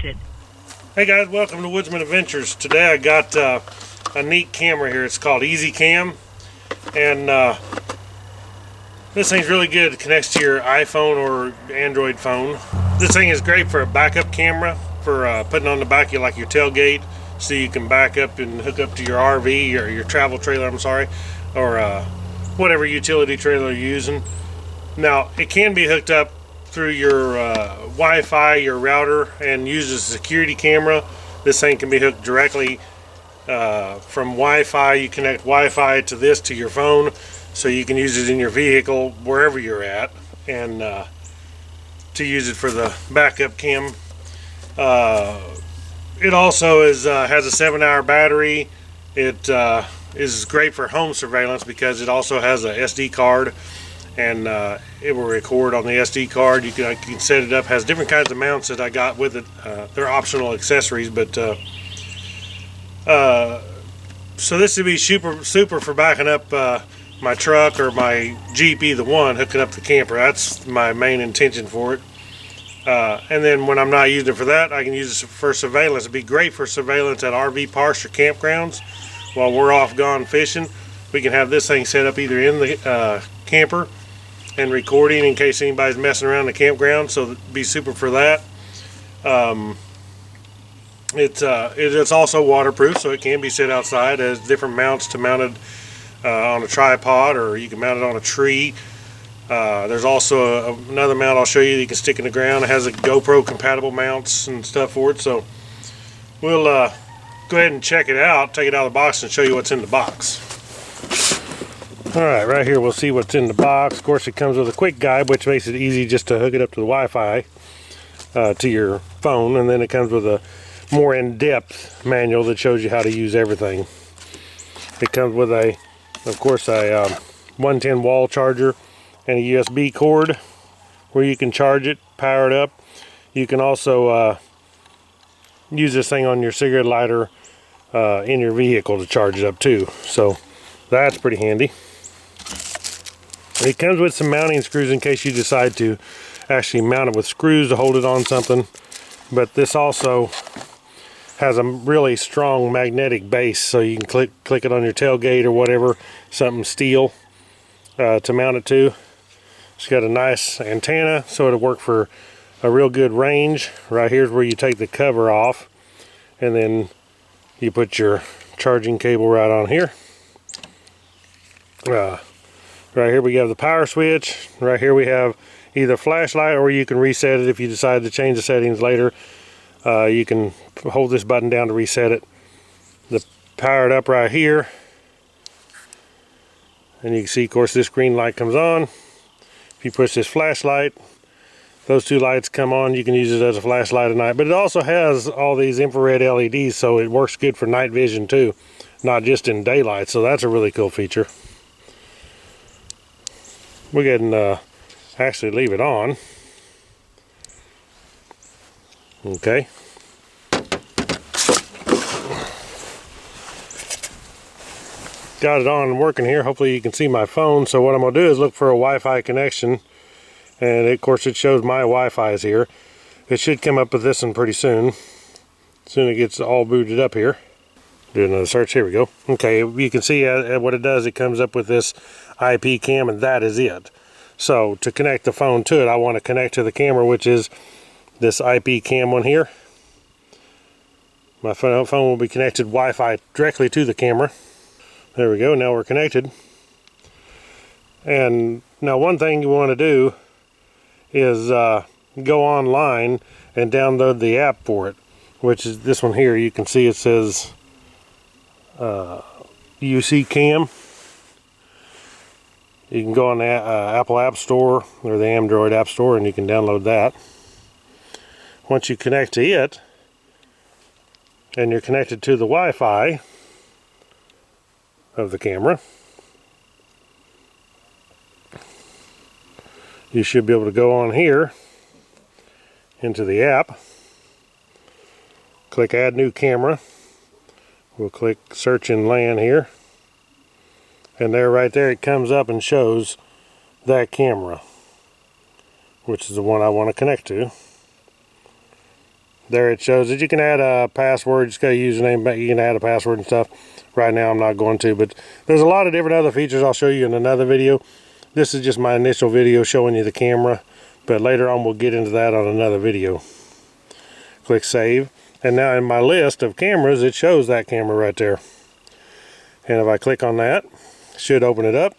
disconnected. Hey guys, welcome to Woodzman Adventures. Today I got a neat camera here. It's called EsiCam, and this thing's really good. It connects to your iPhone or Android phone. This thing is great for a backup camera, for putting on the back of your tailgate, so you can back up and hook up to your RV or your travel trailer, or whatever utility trailer you're using. Now, it can be hooked up through your Wi-Fi, your router, and use as a security camera. This thing can be hooked directly from Wi-Fi. You connect Wi-Fi to this to your phone, so you can use it in your vehicle wherever you're at, and to use it for the backup cam. It also has a 7-hour battery. It is great for home surveillance because it also has a SD card, and it will record on the SD card. You can set it up. Has different kinds of mounts that I got with it. They're optional accessories, but so this would be super for backing up my truck or my Jeep, either one, hooking up the camper. That's my main intention for it. And then when I'm not using it for that, I can use it for surveillance. It'd be great for surveillance at RV parks or campgrounds while we're off gone fishing. We can have this thing set up either in the camper and recording in case anybody's messing around the campground, so it'd be super for that. It's also waterproof, so it can be set outside. It has different mounts to mount it on a tripod, or you can mount it on a tree. There's also another mount I'll show you that you can stick in the ground. It has a GoPro compatible mounts and stuff for it, so we'll go ahead and check it out, take it out of the box, and show you what's in the box. Alright, right here we'll see what's in the box. Of course, it comes with a quick guide, which makes it easy just to hook it up to the Wi-Fi to your phone, and then it comes with a more in-depth manual that shows you how to use everything. It comes with of course a 110 wall charger and a USB cord where you can charge it, power it up. You can also use this thing on your cigarette lighter in your vehicle to charge it up too, so that's pretty handy. It comes with some mounting screws in case you decide to actually mount it with screws to hold it on something, but this also has a really strong magnetic base, so you can click it on your tailgate or whatever, something steel to mount it to. It's got a nice antenna, so it'll work for a real good range. Right here's where you take the cover off, and then you put your charging cable right on here. Right here we have the power switch. Right here we have either flashlight, or you can reset it if you decide to change the settings later. You can hold this button down to reset it. Power it up right here, and you can see, of course, this green light comes on. If you push this flashlight, those two lights come on. You can use it as a flashlight at night, but it also has all these infrared LEDs, so it works good for night vision too, not just in daylight. So that's a really cool feature. We'll go ahead and actually leave it on. Okay. Got it on and working here. Hopefully you can see my phone. So what I'm going to do is look for a Wi-Fi connection, and of course it shows my Wi-Fi is here. It should come up with this one pretty soon. As soon as it gets all booted up here. Do another search. Here we go. Okay, you can see what it does. It comes up with this IP cam, and that is it. So to connect the phone to it, I want to connect to the camera, which is this IP cam one here. My phone will be connected Wi-Fi directly to the camera. There we go. Now we're connected. And now one thing you want to do is go online and download the app for it, which is this one here. You can see it says EsiCam. You can go on the Apple App Store or the Android App Store, and you can download that. Once you connect to it, and you're connected to the Wi-Fi of the camera, you should be able to go on here into the app, click Add New Camera. We'll click Search in LAN here, and there, right there, it comes up and shows that camera, which is the one I want to connect to. there it shows it. You can add a password, just got a username, but you can add a password and stuff. Right now I'm not going to, but there's a lot of different other features I'll show you in another video. This is just my initial video showing you the camera, but later on we'll get into that on another video. Click save, and now in my list of cameras it shows that camera right there. And if I click on that, it should open it up,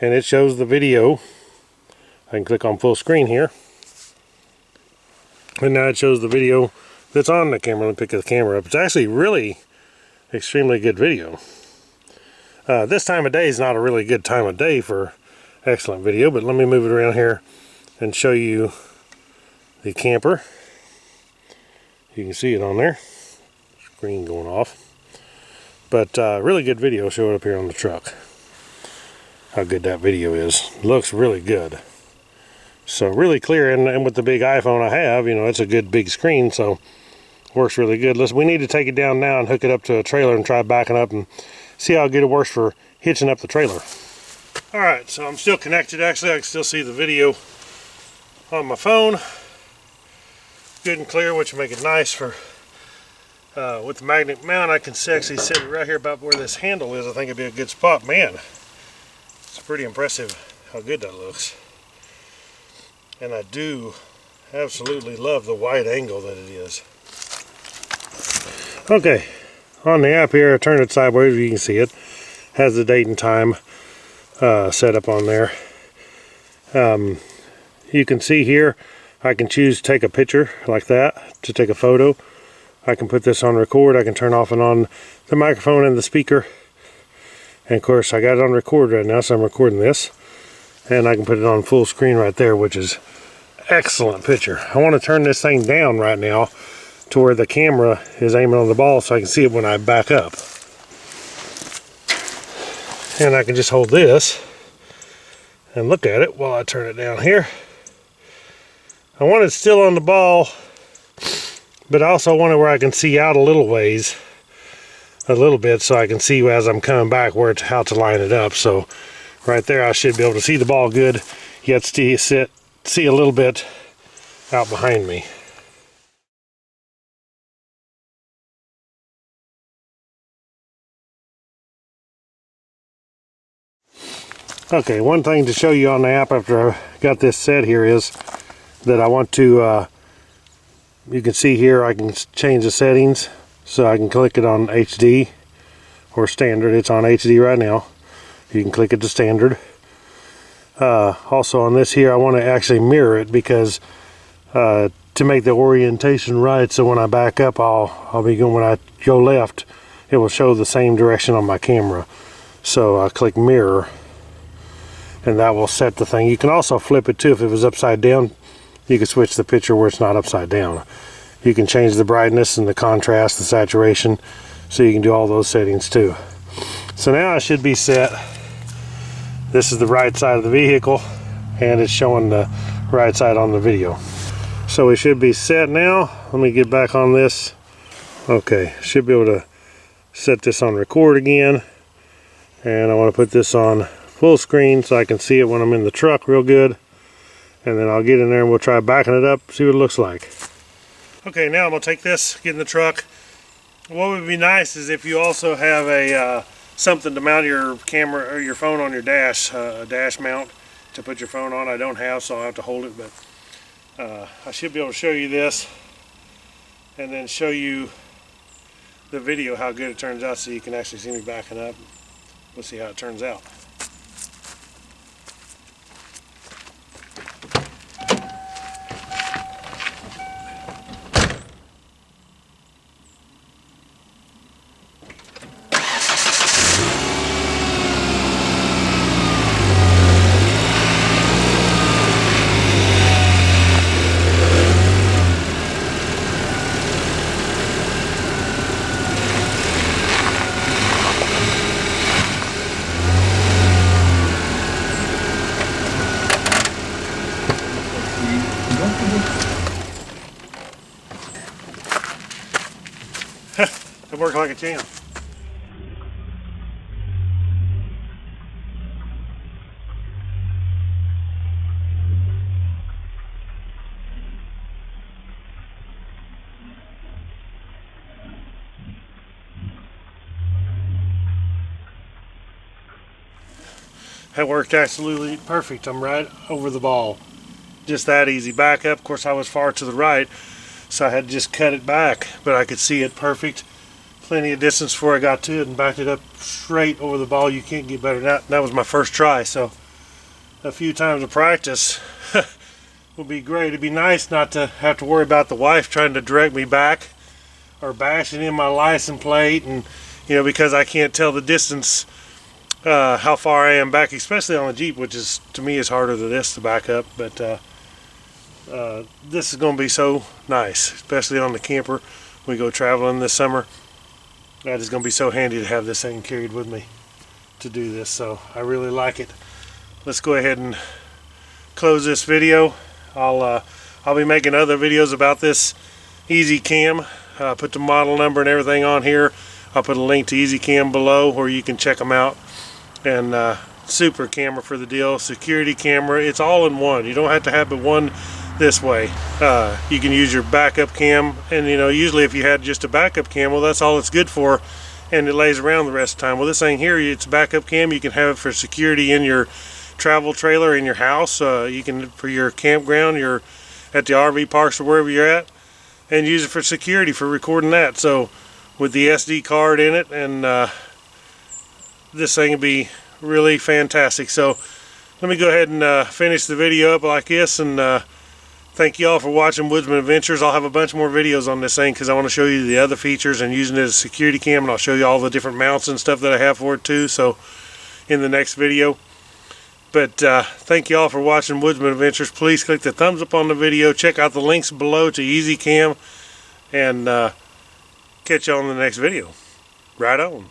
and it shows the video. I can click on full screen here, and now it shows the video that's on the camera. Let me pick the camera up. It's actually really extremely good video. This time of day is not a really good time of day for excellent video, but let me move it around here and show you the camper. You can see it on there, screen going off, but really good video. Show it up here on the truck, how good that video is. Looks really good, so really clear, and with the big iPhone I have, you know, it's a good big screen, so works really good. Listen, we need to take it down now and hook it up to a trailer and try backing up and see how good it works for hitching up the trailer. Alright, so I'm still connected. Actually, I can still see the video on my phone. Good and clear, which will make it nice for with the magnet mount. I can actually sit it right here about where this handle is. I think it'd be a good spot. Man, it's pretty impressive how good that looks. And I do absolutely love the wide angle that it is. Okay, on the app here, I turn it sideways, you can see it. Has the date and time set up on there. You can see here, I can choose to take a picture like that, to take a photo. I can put this on record. I can turn off and on the microphone and the speaker. And of course, I got it on record right now, so I'm recording this. And I can put it on full screen right there, which is excellent picture. I want to turn this thing down right now to where the camera is aiming on the ball so I can see it when I back up. And I can just hold this and look at it while I turn it down here. I want it still on the ball, but I also want it where I can see out a little ways, a little bit, so I can see as I'm coming back how to line it up. So right there I should be able to see the ball good, yet see a little bit out behind me. Okay, one thing to show you on the app after I got this set here is that I want to, you can see here I can change the settings, so I can click it on HD or standard. It's on HD right now. You can click it to standard. Also on this here, I want to actually mirror it because to make the orientation right, so when I back up, I'll be going, when I go left, it will show the same direction on my camera. So I click mirror, and that will set the thing. You can also flip it too. If it was upside down, you can switch the picture where it's not upside down. You can change the brightness and the contrast, the saturation, so you can do all those settings too. So now I should be set. This is the right side of the vehicle, and it's showing the right side on the video. So we should be set now. Let me get back on this. Okay, should be able to set this on record again, and I want to put this on full screen so I can see it when I'm in the truck real good, and then I'll get in there and we'll try backing it up, see what it looks like. Okay, now I'm gonna take this, get in the truck. What would be nice is if you also have a something to mount your camera or your phone on your dash, a dash mount to put your phone on. I don't have, so I'll have to hold it, but I should be able to show you this and then show you the video how good it turns out, so you can actually see me backing up. We'll see how it turns out. It worked like a champ. That worked absolutely perfect. I'm right over the ball. Just that easy. Back up, of course I was far to the right, so I had to just cut it back, but I could see it perfect. Plenty of distance before I got to it and backed it up straight over the ball. You can't get better than that. That was my first try, so a few times of practice would be great. It'd be nice not to have to worry about the wife trying to direct me back or bashing in my license plate, and because I can't tell the distance, how far I am back, especially on a Jeep, which is, to me, is harder than this to back up. But this is going to be so nice, especially on the camper. We go traveling this summer. That is going to be so handy to have this thing carried with me to do this. So I really like it. Let's go ahead and close this video. I'll be making other videos about this EsiCam. Put the model number and everything on here. I'll put a link to EsiCam below where you can check them out. And super camera for the deal. Security camera. It's all in one. You don't have to have but one this way. You can use your backup cam, and usually if you had just a backup cam, well, that's all it's good for, and it lays around the rest of the time. Well, this thing here, it's a backup cam. You can have it for security in your travel trailer, in your house. You can for your campground, you're at the RV parks or wherever you're at, and use it for security for recording that. So with the SD card in it, and this thing would be really fantastic. So let me go ahead and finish the video up like this, and thank you all for watching Woodzman Adventures. I'll have a bunch more videos on this thing because I want to show you the other features and using it as a security cam, and I'll show you all the different mounts and stuff that I have for it too, so in the next video. But thank you all for watching Woodzman Adventures. Please click the thumbs up on the video. Check out the links below to EsiCam, and catch you on the next video. Right on.